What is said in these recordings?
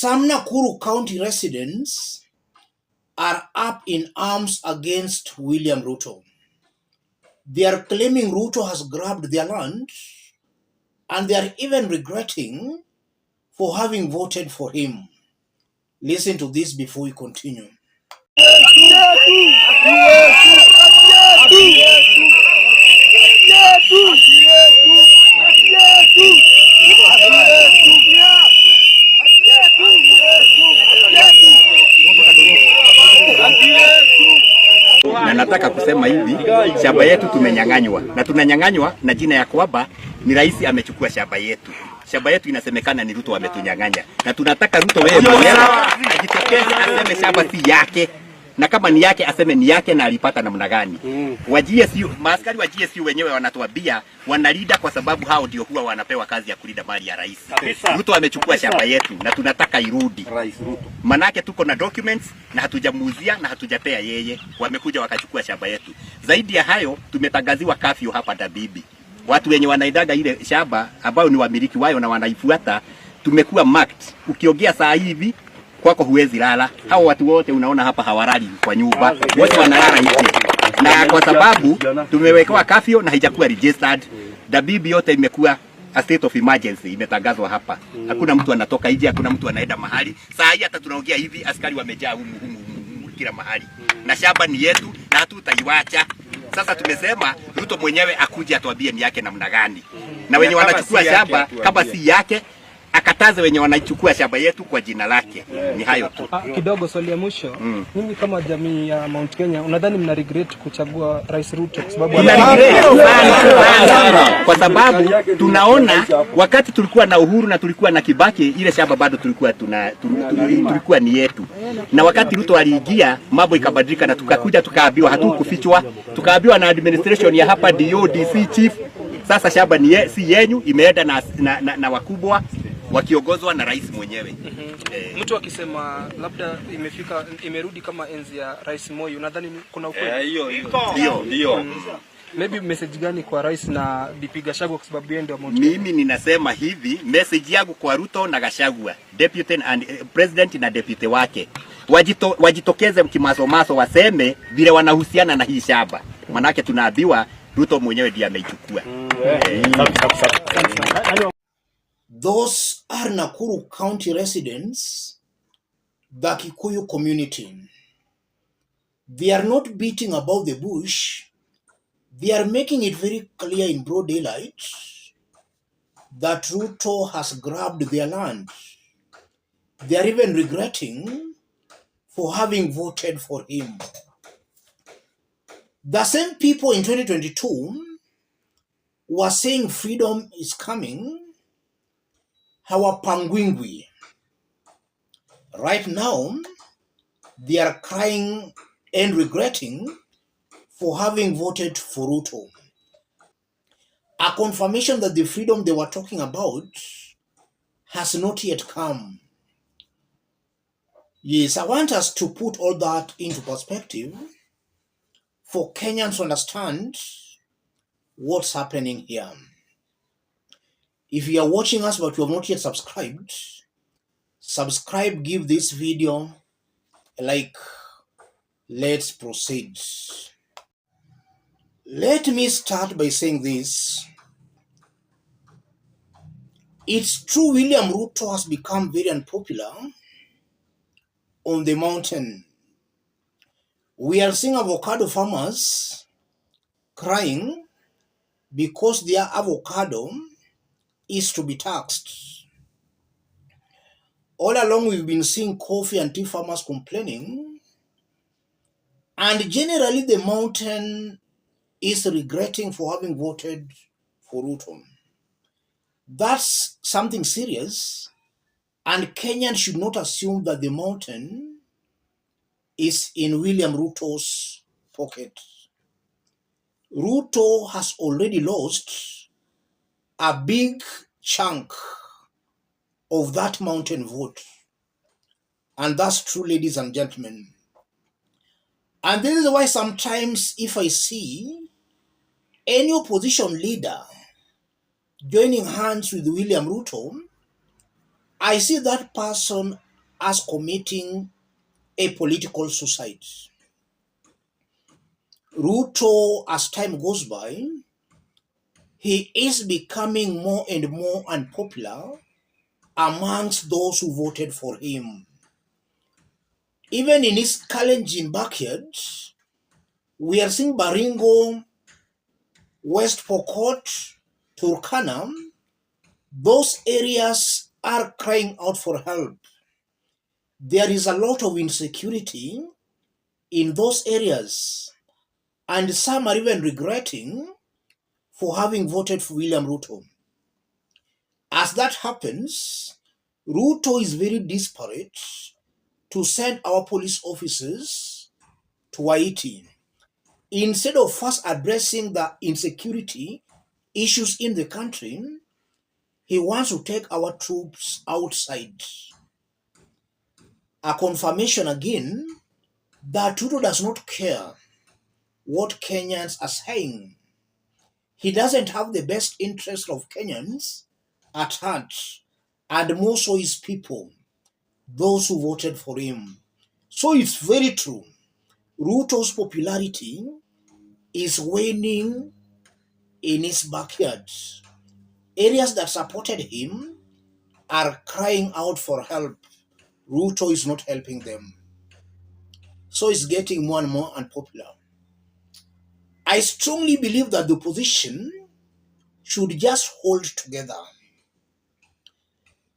Some Nakuru County residents are up in arms against William Ruto. They are claiming Ruto has grabbed their land, and they are even regretting for having voted for him. Listen to this before we continue. Na nataka kusema hivi, shamba yetu tumenyang'anywa, na tunanyang'anywa na jina ya kwamba ni rais amechukua shamba yetu. Shamba yetu inasemekana ni Ruto ametunyang'anya, na tunataka Ruto wewe mwenyewe ajitokeze aseme shamba si yake, na kama ni yake aseme ni yake na alipata namna gani. Wa GSU, maaskari wa GSU wenyewe wanatuambia wanalinda kwa sababu hao ndio huwa wanapewa kazi ya kulinda mali ya rais. Ruto amechukua shamba yetu na tunataka irudi. Manake tuko na documents na hatujamuuzia na hatujapea yeye. Wamekuja wakachukua shamba yetu. Zaidi ya hayo tumetangaziwa kafyu hapa Dabibi. Watu wenye wanaidaga ile shamba ambao ni wamiliki wao na wanaifuata tumekuwa marked. Ukiongea saa hivi kwako huwezi lala. Hao watu wote unaona hapa hawalali kwa nyumba. Wote wanalala nje. Na kwa sababu tumewekewa kafyu na haijakuwa registered, Dabibi yote imekuwa a state of emergency imetangazwa hapa. Hakuna mtu anatoka nje, hakuna mtu anaenda mahali. Saa hii hata tunaongea hivi askari wamejaa humu kila mahali. Na shamba ni yetu na hatutaiacha. Sasa tumesema Ruto mwenyewe akuje atuambie ni yake namna gani. Na wenye wanachukua shamba kama si yake akataze wenye wanachukua shamba yetu kwa jina lake. Ni hayo tu. Kidogo swali ya mwisho. Nyinyi kama jamii ya Mount Kenya unadhani mna regret kuchagua Rais Ruto kwa sababu kwa sababu tunaona wakati tulikuwa na Uhuru na tulikuwa na Kibaki ile shamba bado tulikuwa ni yetu. Na wakati Ruto aliingia mambo ikabadilika na tukakuja tukaambiwa hatukufichwa, tukaambiwa na administration ya hapa DODC chief sasa shamba ni si yenyu, imeenda na wakubwa wakiongozwa na rais mwenyewe. Mtu akisema labda imerudi kama enzi ya Rais Moi, unadhani kuna ukweli? Ndio. Maybe message gani kwa rais na DP Gachagua kwa sababu yeye ndio Mount? Mimi ninasema hivi, message yangu kwa Ruto na Gachagua, deputy and president na deputy wake. Wajitokeze mkimasomaso waseme vile wanahusiana na hii shamba. Manake tunaambiwa Ruto mwenyewe ndiye ameichukua. Those are Nakuru County residents, the Kikuyu community. They are not beating about the bush. They are making it very clear in broad daylight that Ruto has grabbed their land. They are even regretting for having voted for him. The same people in 2022 were saying freedom is coming, our pangwingwi. Right now, they are crying and regretting for having voted for Ruto. A confirmation that the freedom they were talking about has not yet come. Yes, I want us to put all that into perspective for Kenyans to understand what's happening here. If you are watching us but you have not yet subscribed, subscribe, give this video a like. Let's proceed. Let me start by saying this. It's true William Ruto has become very unpopular on the mountain. We are seeing avocado farmers crying because their avocado is to be taxed. All along we've been seeing coffee and tea farmers complaining, and generally the mountain is regretting for having voted for Ruto. That's something serious, and Kenyans should not assume that the mountain is in William Ruto's pocket. Ruto has already lost a big chunk of that mountain vote. And that's true, ladies and gentlemen. And this is why sometimes if I see any opposition leader joining hands with William Ruto, I see that person as committing a political suicide. Ruto, as time goes by, he is becoming more and more unpopular amongst those who voted for him. Even in his Kalenjin backyard, we are seeing Baringo, West Pokot, Turkana. Those areas are crying out for help. There is a lot of insecurity in those areas, and some are even regretting for having voted for William Ruto. As that happens, Ruto is very desperate to send our police officers to Haiti. Instead of first addressing the insecurity issues in the country, he wants to take our troops outside. A confirmation again that Ruto does not care what Kenyans are saying. He doesn't have the best interest of Kenyans at heart, and more so his people, those who voted for him. So it's very true. Ruto's popularity is waning in his backyard. Areas that supported him are crying out for help. Ruto is not helping them. So it's getting more and more unpopular. I strongly believe that the opposition should just hold together.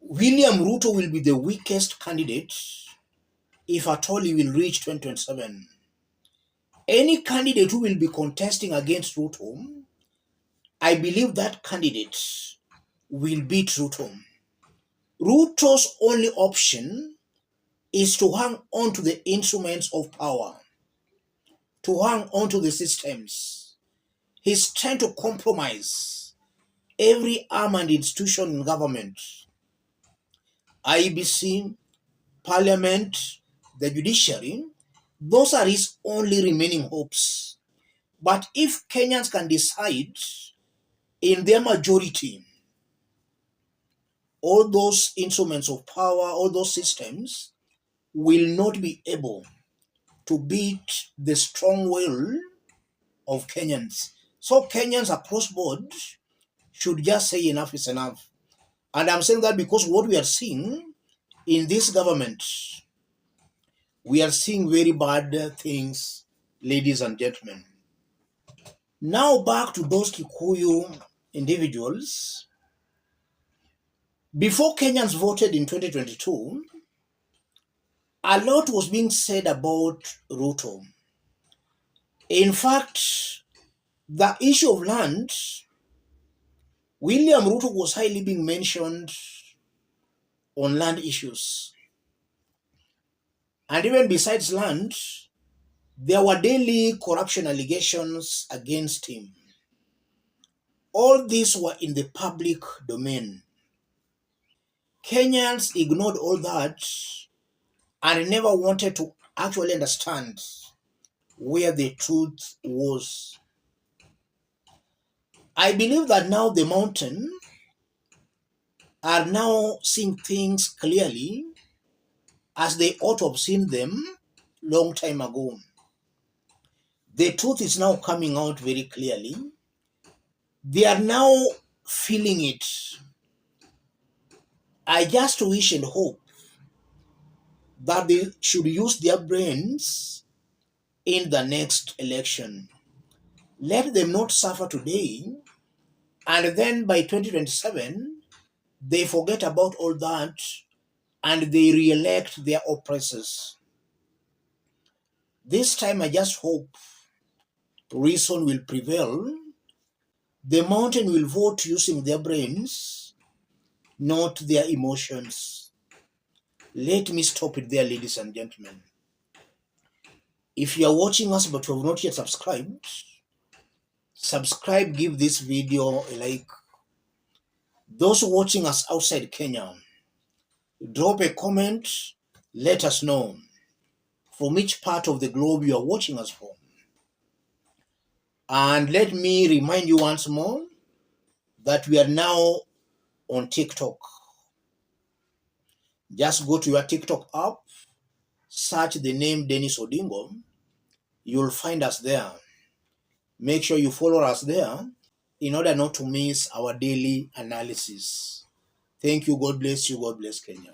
William Ruto will be the weakest candidate if at all he will reach 2027. Any candidate who will be contesting against Ruto, I believe that candidate will beat Ruto. Ruto's only option is to hang on to the instruments of power, to hang on to the systems. He's trying to compromise every arm and institution in government. IEBC, Parliament, the judiciary, those are his only remaining hopes. But if Kenyans can decide in their majority, all those instruments of power, all those systems will not be able to beat the strong will of Kenyans. So Kenyans across board should just say enough is enough. And I'm saying that because what we are seeing in this government, we are seeing very bad things, ladies and gentlemen. Now back to those Kikuyu individuals. Before Kenyans voted in 2022, a lot was being said about Ruto. In fact, the issue of land, William Ruto was highly being mentioned on land issues. And even besides land, there were daily corruption allegations against him. All these were in the public domain. Kenyans ignored all that and never wanted to actually understand where the truth was. I believe that now the mountain are now seeing things clearly as they ought to have seen them long time ago. The truth is now coming out very clearly. They are now feeling it. I just wish and hope that they should use their brains in the next election. Let them not suffer today, and then by 2027, they forget about all that and they re-elect their oppressors. This time I just hope reason will prevail. The mountain will vote using their brains, not their emotions. Let me stop it there, ladies and gentlemen. If you are watching us but you have not yet subscribed, subscribe, give this video a like. Those watching us outside Kenya, drop a comment, let us know from which part of the globe you are watching us from. And let me remind you once more that we are now on TikTok. Just go to your TikTok app, search the name Dennis Odingo. You'll find us there. Make sure you follow us there in order not to miss our daily analysis. Thank you. God bless you. God bless Kenya.